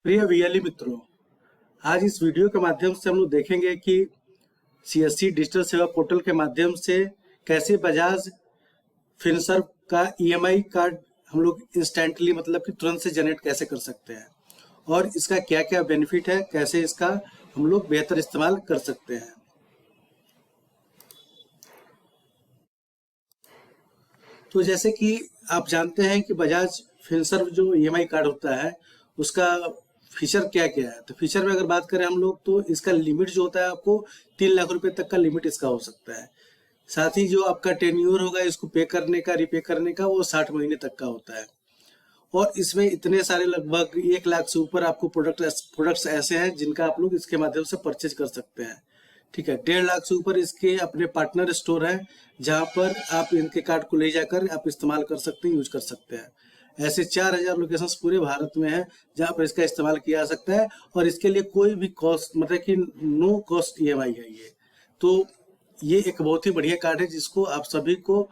प्रिय वीएलई मित्रों, आज इस वीडियो के माध्यम से हम लोग देखेंगे कि सीएससी डिजिटल सेवा पोर्टल के माध्यम से कैसे बजाज फिनसर्व का ईएमआई कार्ड हम लोग इंस्टेंटली मतलब कि तुरंत से जनरेट कैसे कर सकते हैं और इसका क्या क्या बेनिफिट है, कैसे इसका हम लोग बेहतर इस्तेमाल कर सकते हैं। तो जैसे कि आप जानते हैं कि बजाज फिनसर्व जो ईएमआई कार्ड होता है उसका फीचर क्या क्या है। तो फीचर में अगर बात करें हम लोग तो इसका लिमिट जो होता है आपको 3 लाख रुपए तक का लिमिट इसका हो सकता है। साथ ही जो आपका टेन्योर होगा इसको पे करने का रीपे करने का वो 60 महीने तक का होता है। और इसमें इतने सारे लगभग 1 लाख से ऊपर आपको प्रोडक्ट्स ऐसे हैं जिनका आप लोग इसके माध्यम से परचेज कर सकते हैं। ठीक है, 1.5 लाख से ऊपर इसके अपने पार्टनर स्टोर हैं जहां पर आप इनके कार्ड को ले जाकर आप इस्तेमाल कर सकते हैं, यूज कर सकते हैं। ऐसे 4,000 लोकेशंस पूरे भारत में हैं जहां पर इसका इस्तेमाल किया जा सकता है और इसके लिए कोई भी कॉस्ट मतलब कि नो कॉस्ट ईएमआई है ये। तो ये एक बहुत ही बढ़िया कार्ड है जिसको आप सभी को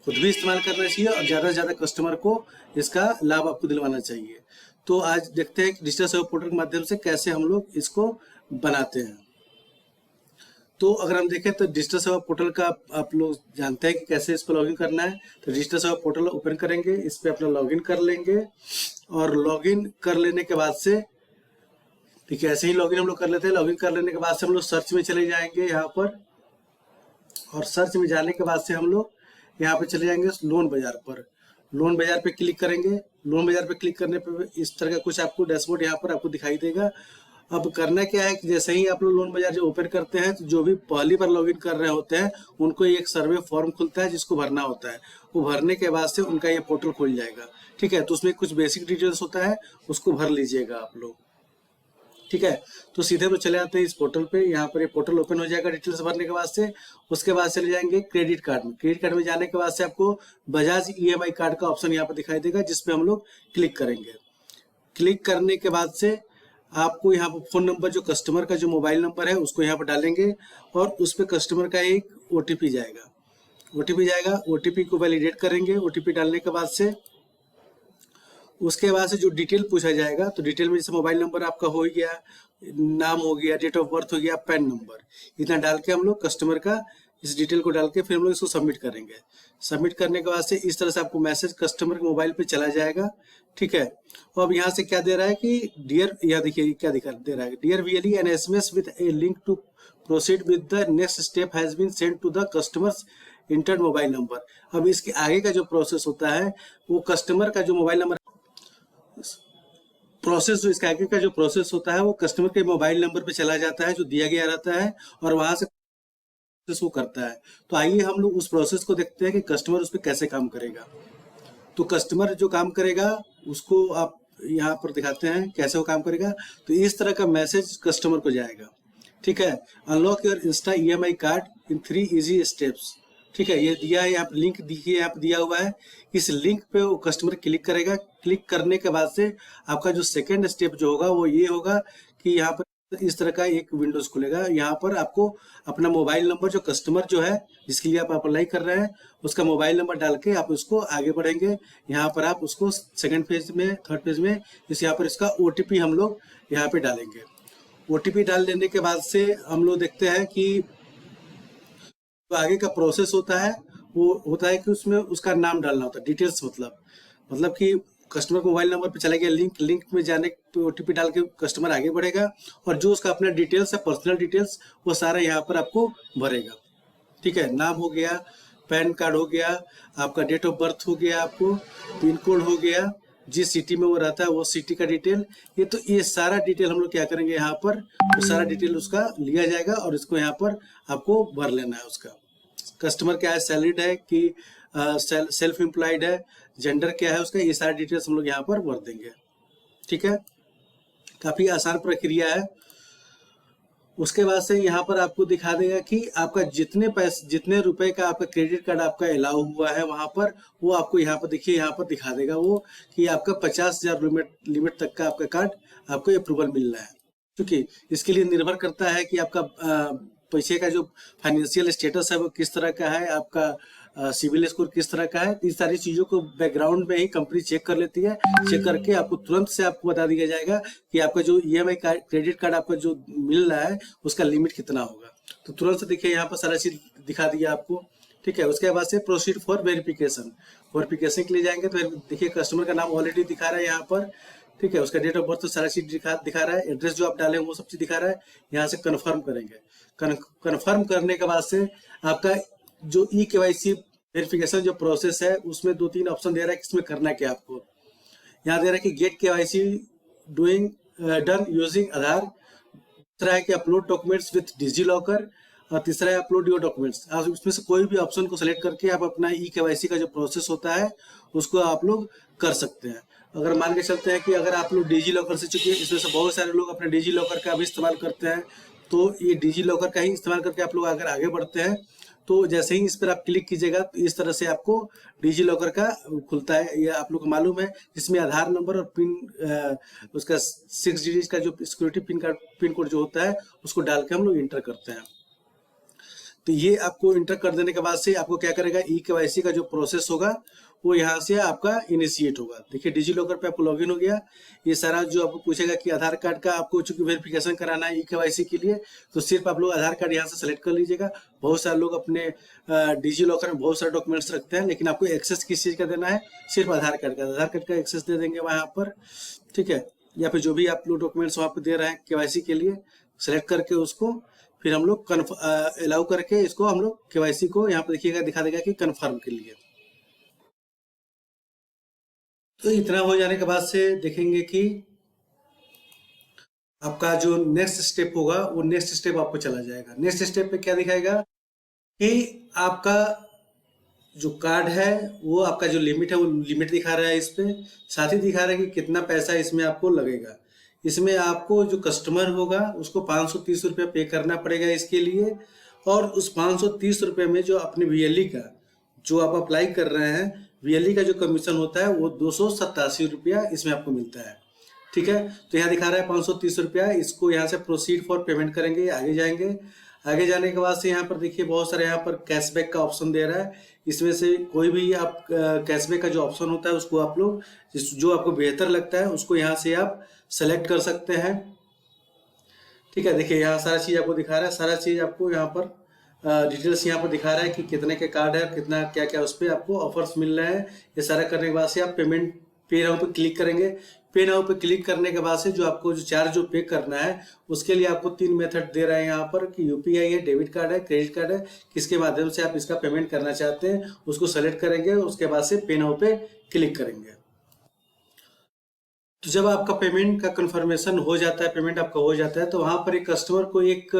खुद भी इस्तेमाल करना चाहिए और ज़्यादा से ज़्यादा कस्टमर को इसका लाभ आपको दिलवाना चाहिए। तो आज देखते हैं कि डिजिटल सेवा पोर्टल के माध्यम से कैसे हम लोग इसको बनाते हैं। तो अगर हम देखें तो डिजिटल सेवा पोर्टल का आप लोग जानते हैं कि कैसे इस पर लॉगिन करना है। तो डिजिटल सेवा पोर्टल ओपन करेंगे, इस पर अपना लॉगिन कर लेंगे और लॉगिन कर लेने के बाद से ठीक है ऐसे ही लॉगिन हम लोग कर लेते हैं। लॉगिन कर लेने के बाद से हम लोग सर्च में चले जाएंगे यहाँ पर और सर्च में जाने के बाद से हम लोग यहाँ पे चले जाएंगे लोन बाजार पर। लोन बाजार पे क्लिक करेंगे। लोन बाजार पे क्लिक करने पे इस तरह का कुछ आपको डैशबोर्ड यहाँ पर आपको दिखाई देगा। अब करना क्या है कि जैसे ही आप लोग लोन बाजार जो ओपन करते हैं तो जो भी पहली बार लॉगिन कर रहे होते हैं उनको एक सर्वे फॉर्म खुलता है जिसको भरना होता है। वो भरने के बाद से उनका ये पोर्टल खुल जाएगा। ठीक है, तो उसमें कुछ बेसिक डिटेल्स होता है, उसको भर लीजिएगा आप लोग। ठीक है, तो सीधे तो चले आते हैं इस पोर्टल पे। यहाँ पर ये पोर्टल ओपन हो जाएगा डिटेल्स भरने के बाद से। उसके बाद चले जाएंगे क्रेडिट कार्ड में। क्रेडिट कार्ड में जाने के बाद से आपको बजाज ईएमआई कार्ड का ऑप्शन यहाँ पर दिखाई देगा जिसपे हम लोग क्लिक करेंगे। क्लिक करने के बाद से आपको यहाँ पर फोन नंबर जो कस्टमर का जो मोबाइल नंबर है उसको यहाँ पर डालेंगे और उस पर कस्टमर का एक ओटीपी जाएगा। ओटीपी को वैलिडेट करेंगे। ओटीपी डालने के बाद से उसके बाद से जो डिटेल पूछा जाएगा तो डिटेल में जैसे मोबाइल नंबर आपका हो गया, नाम हो गया, डेट ऑफ बर्थ हो गया, पैन नंबर, इतना डाल के हम लोग कस्टमर का इस डिटेल को डाल के फिर हम लोग इसको सबमिट करेंगे। सबमिट करने के बाद से इस तरह से आपको मैसेज कस्टमर के मोबाइल पे चला जाएगा। ठीक है, और अब यहाँ से क्या दे रहा है कि डियर, यह देखिए क्या दिखा दे रहा है, dear VLE an SMS with a link to proceed with the next step has been send to the customers enter mobile number. अब इसके आगे का जो प्रोसेस होता है वो कस्टमर का जो मोबाइल नंबर प्रोसेस जो इसके आगे का जो प्रोसेस होता है वो कस्टमर के मोबाइल नंबर पे चला जाता है जो दिया गया रहता है और वहां से प्रोसेस वो करता है। तो आइए हम लोग उस प्रोसेस को देखते हैं कि कस्टमर उस पर कैसे काम करेगा। तो कस्टमर जो काम करेगा उसको आप यहाँ पर दिखाते हैं कैसे वो काम करेगा। तो इस तरह का मैसेज कस्टमर को जाएगा। ठीक है, unlock your Insta EMI card in 3 easy steps. ठीक है, ये दिया है यहाँ पर लिंक देखिए यहाँ पर दिया हुआ है। इस लिंक पे वो कस्टमर क्लिक करेगा। क्लिक करने के बाद से आपका जो सेकेंड स्टेप जो होगा वो ये होगा कि यहाँ पर इस तरह का एक विंडोज खुलेगा। यहाँ पर आपको अपना मोबाइल नंबर जो कस्टमर जो है जिसके लिए आप अप्लाई कर रहे हैं उसका मोबाइल नंबर डाल के आप उसको आगे बढ़ेंगे। यहाँ पर आप उसको सेकेंड फेज में, थर्ड फेज में यहाँ पर इसका ओटीपी हम लोग यहाँ पे डालेंगे। ओटीपी डाल देने के बाद से हम लोग देखते हैं कि तो आगे का प्रोसेस होता है वो होता है कि उसमें उसका नाम डालना होता है, डिटेल्स मतलब कि कस्टमर को मोबाइल नंबर पे चला गया लिंक में जाने पे ओटीपी डाल के कस्टमर आगे बढ़ेगा और जो उसका अपना डिटेल्स है पर्सनल डिटेल्स वो सारा यहाँ पर आपको भरेगा। ठीक है, नाम हो गया, पैन कार्ड हो गया, आपका डेट ऑफ बर्थ हो गया, आपको पिन कोड हो गया, जिस सिटी में वो रहता है वो सिटी का डिटेल। ये सारा डिटेल हम लोग क्या करेंगे यहाँ पर वो सारा डिटेल उसका लिया जाएगा और इसको यहाँ पर आपको भर लेना है। उसका कस्टमर क्या है, सैलरीड है कि सेल्फ एम्प्लॉयड है, जेंडर क्या है उसका, ये सारे डिटेल्स हम लोग यहाँ पर भर देंगे। ठीक है, काफी आसान प्रक्रिया है। उसके बाद से यहाँ पर आपको दिखा देगा कि आपका जितने रुपए का आपका क्रेडिट कार्ड आपका अलाउ हुआ है वहां पर वो आपको यहाँ पर देखिए यहाँ पर दिखा देगा वो कि आपका 50,000 लिमिट तक का आपका कार्ड आपको अप्रूवल मिल रहा है। क्योंकि इसके लिए निर्भर करता है कि आपका पैसे का जो फाइनेंशियल स्टेटस है वो किस तरह का है, आपका सिविल स्कोर किस तरह का है, इस सारी चीज़ों को बैकग्राउंड में ही कंपनी चेक कर लेती है। चेक करके आपको तुरंत से आपको बता दिया जाएगा कि आपका जो ईएमआई कार्ड, क्रेडिट कार्ड आपका जो मिल रहा है उसका लिमिट कितना होगा। तो तुरंत से देखिए यहाँ पर सारा चीज़ दिखा दिया आपको, ठीक है। उसके बाद से प्रोसीड फॉर वेरिफिकेशन, वेरिफिकेशन के लिए जाएंगे तो देखिए कस्टमर का नाम ऑलरेडी दिखा रहा है यहाँ पर, ठीक है। उसका डेट ऑफ बर्थ तो सारा चीज दिखा रहा है, एड्रेस जो आप डाले वो सब चीज दिखा रहा है। यहाँ से कन्फर्म करेंगे, कन्फर्म करने के बाद से आपका जो ई केवाईसी वेरिफिकेशन जो प्रोसेस है उसमें 2-3 ऑप्शन दे रहा है किसमें करना क्या आपको। यहाँ दे रहा है कि get KYC doing done using Aadhaar, दूसरा है कि upload documents with DigiLocker, और तीसरा है अपलोड योर डॉक्यूमेंट्स। आप इसमें से कोई भी ऑप्शन को सेलेक्ट करके आप अपना ई केवाईसी का जो प्रोसेस होता है उसको आप लोग कर सकते हैं। अगर मान के चलते हैं कि अगर आप लोग डिजी लॉकर से, चूंकि इसमें से बहुत सारे लोग अपने डिजी लॉकर का भी इस्तेमाल करते हैं, तो ये डिजी लॉकर का ही इस्तेमाल करके आप लोग अगर आगे बढ़ते हैं तो जैसे ही इस पर आप क्लिक कीजिएगा तो इस तरह से आपको डिजी लॉकर का खुलता है। ये आप लोग को मालूम है, जिसमें आधार नंबर और पिन, उसका 6 डिजिट का जो सिक्योरिटी पिन कोड जो होता है उसको डाल के हम लोग इंटर करते हैं। तो ये आपको इंटर कर देने के बाद से आपको क्या करेगा, ई केवाईसी का जो प्रोसेस होगा वो यहाँ से आपका इनिशिएट होगा। देखिए डिजी लॉकर पे आपको लॉगिन हो गया। ये सारा जो आपको पूछेगा कि आधार कार्ड का आपको चूंकि वेरिफिकेशन कराना है ई केवाईसी के लिए, तो सिर्फ आप लोग आधार कार्ड यहाँ से सेलेक्ट कर लीजिएगा। बहुत सारे लोग अपने डिजी लॉकर में बहुत सारे डॉक्यूमेंट्स रखते हैं, लेकिन आपको एक्सेस किस चीज़ का देना है, सिर्फ आधार कार्ड का। आधार कार्ड का एक्सेस दे देंगे वहाँ पर, ठीक है। या फिर जो भी आप लोग डॉक्यूमेंट्स वहाँ पर दे रहे हैं केवाईसी के लिए, सेलेक्ट करके उसको फिर हम लोग अलाउ करके इसको हम लोग केवाईसी को यहाँ पर देखिएगा दिखा देगा कि कन्फर्म के लिए। तो इतना हो जाने के बाद से देखेंगे कि आपका जो नेक्स्ट स्टेप होगा वो नेक्स्ट स्टेप आपको चला जाएगा। नेक्स्ट स्टेप पे क्या दिखाएगा कि आपका जो कार्ड है वो आपका जो लिमिट है वो लिमिट दिखा रहा है इस पे, साथ ही दिखा रहा है कि कितना पैसा इसमें आपको लगेगा। इसमें आपको जो कस्टमर होगा उसको 530 रुपये पे करना पड़ेगा इसके लिए, और उस 530 रुपये में जो अपने वीएलई का जो आप अप्लाई कर रहे हैं, वीएलई का जो कमीशन होता है वो 287 रुपया इसमें आपको मिलता है, ठीक है। तो यहाँ दिखा रहा है 530 रुपया। इसको यहाँ से प्रोसीड फॉर पेमेंट करेंगे, आगे जाएंगे। आगे जाने के बाद से यहाँ पर देखिए बहुत सारे यहाँ पर कैशबैक का ऑप्शन दे रहा है। इसमें से कोई भी आप कैशबैक का जो ऑप्शन होता है उसको आप लोग जो आपको बेहतर लगता है उसको यहाँ से आप सेलेक्ट कर सकते हैं, ठीक है। देखिए यहाँ सारा चीज़ आपको दिखा रहा है, सारा चीज़ आपको यहाँ पर डिटेल्स यहाँ पर दिखा रहा है कि कितने के कार्ड है, कितना क्या क्या उस पर आपको ऑफर्स मिल रहे हैं। ये सारा करने के बाद से आप पेमेंट पे नाउ पे क्लिक करेंगे। पे नाउ पे क्लिक करने के बाद से जो आपको जो चार्ज जो पे करना है उसके लिए आपको 3 मेथड दे रहे हैं यहाँ पर कि यूपीआई है, डेबिट कार्ड है, क्रेडिट कार्ड है। किसके माध्यम से आप इसका पेमेंट करना चाहते हैं उसको सेलेक्ट करेंगे, उसके बाद से पे नाउ पे क्लिक करेंगे। तो जब आपका पेमेंट का कंफर्मेशन हो जाता है, पेमेंट आपका हो जाता है, तो वहाँ पर एक कस्टमर को एक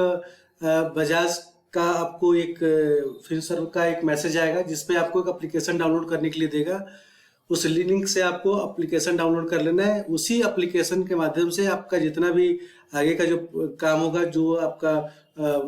बजाज का आपको एक फिनसर्व का एक मैसेज आएगा जिसपे आपको एक एप्लीकेशन डाउनलोड करने के लिए देगा। उस लिंक से आपको एप्लीकेशन डाउनलोड कर लेना है। उसी एप्लीकेशन के माध्यम से आपका जितना भी आगे का जो काम होगा, जो आपका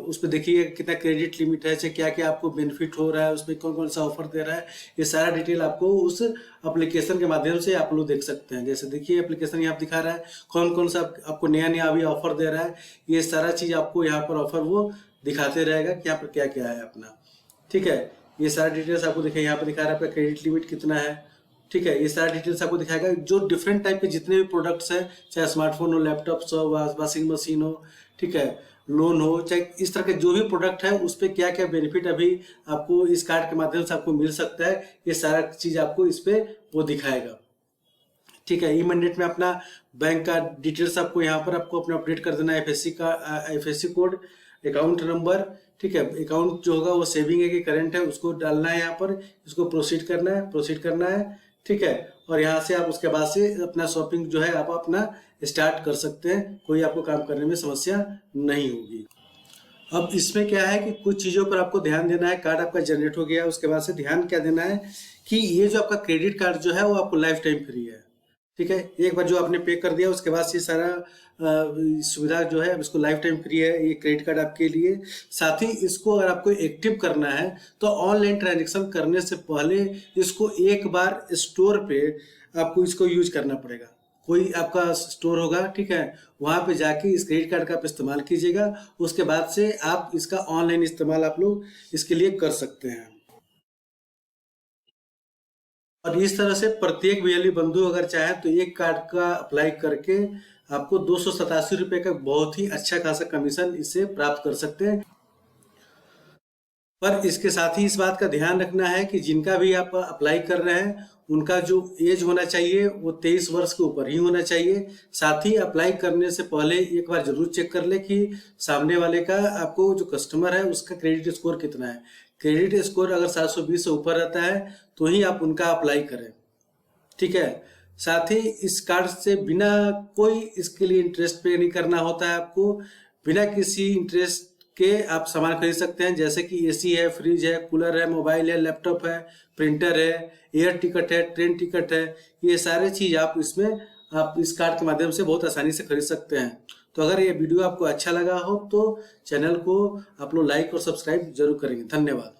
उस पर देखिए कितना क्रेडिट लिमिट है, चाहे क्या क्या आपको बेनिफिट हो रहा है, उसमें कौन कौन सा ऑफर दे रहा है, ये सारा डिटेल आपको उस एप्लीकेशन के माध्यम से आप लोग देख सकते हैं। जैसे देखिए एप्लीकेशन यहाँ दिखा रहा है कौन कौन सा आपको नया नया अभी ऑफर दे रहा है। ये सारा चीज़ आपको यहाँ पर ऑफर वो दिखाते रहेगा कि यहाँ पर क्या क्या है अपना, ठीक है। ये सारा डिटेल्स आपको दिखाई यहाँ पर दिखा रहा है आपका क्रेडिट लिमिट कितना है, ठीक है। ये सारा डिटेल्स आपको दिखाएगा। जो डिफरेंट टाइप के जितने भी प्रोडक्ट्स हैं, चाहे स्मार्टफोन हो, लैपटॉप हो, वॉशिंग मशीन हो, ठीक है, लोन हो, चाहे इस तरह के जो भी प्रोडक्ट है उस पर क्या क्या बेनिफिट अभी आपको इस कार्ड के माध्यम से आपको मिल सकता है, ये सारा चीज़ आपको इस पर वो दिखाएगा, ठीक है। ई मैंडेट में अपना बैंक का डिटेल्स आपको यहाँ पर आपको अपना अपडेट कर देना है, एफएससी कोड, अकाउंट नंबर, ठीक है। अकाउंट जो होगा वो सेविंग है कि करंट है उसको डालना है यहाँ पर, इसको प्रोसीड करना है, ठीक है। और यहाँ से आप उसके बाद से अपना शॉपिंग जो है आप अपना स्टार्ट कर सकते हैं, कोई आपको काम करने में समस्या नहीं होगी। अब इसमें क्या है कि कुछ चीज़ों पर आपको ध्यान देना है। कार्ड आपका जनरेट हो गया, उसके बाद से ध्यान क्या देना है कि ये जो आपका क्रेडिट कार्ड जो है वो आपको लाइफ टाइम फ्री है, ठीक है। एक बार जो आपने पे कर दिया उसके बाद से सारा सुविधा जो है इसको लाइफ टाइम फ्री है ये क्रेडिट कार्ड आपके लिए। साथ ही इसको अगर आपको एक्टिव करना है तो ऑनलाइन ट्रांजेक्शन करने से पहले इसको एक बार स्टोर पे आपको इसको यूज करना पड़ेगा। कोई आपका स्टोर होगा, ठीक है, वहाँ पे जाके इस क्रेडिट कार्ड का आप इस्तेमाल कीजिएगा। उसके बाद से आप इसका ऑनलाइन इस्तेमाल आप लोग इसके लिए कर सकते हैं। और इस तरह से प्रत्येक बिजली बंधु अगर चाहे तो एक कार्ड का अप्लाई करके आपको 287 रुपये का बहुत ही अच्छा खासा कमीशन इससे प्राप्त कर सकते हैं। पर इसके साथ ही इस बात का ध्यान रखना है कि जिनका भी आप अप्लाई कर रहे हैं उनका जो एज होना चाहिए वो 23 वर्ष के ऊपर ही होना चाहिए। साथ ही अप्लाई करने से पहले एक बार जरूर चेक कर ले कि सामने वाले का, आपको जो कस्टमर है उसका क्रेडिट स्कोर कितना है। क्रेडिट स्कोर अगर 720 से ऊपर रहता है तो ही आप उनका अप्लाई करें, ठीक है। साथ ही इस कार्ड से बिना कोई इसके लिए इंटरेस्ट पे नहीं करना होता है आपको। बिना किसी इंटरेस्ट के आप सामान खरीद सकते हैं, जैसे कि एसी है, फ्रिज है, कूलर है, मोबाइल है, लैपटॉप है, प्रिंटर है, एयर टिकट है, ट्रेन टिकट है। ये सारे चीज आप इसमें आप इस कार्ड के माध्यम से बहुत आसानी से खरीद सकते हैं। तो अगर ये वीडियो आपको अच्छा लगा हो तो चैनल को आप लोग लाइक और सब्सक्राइब जरूर करेंगे। धन्यवाद।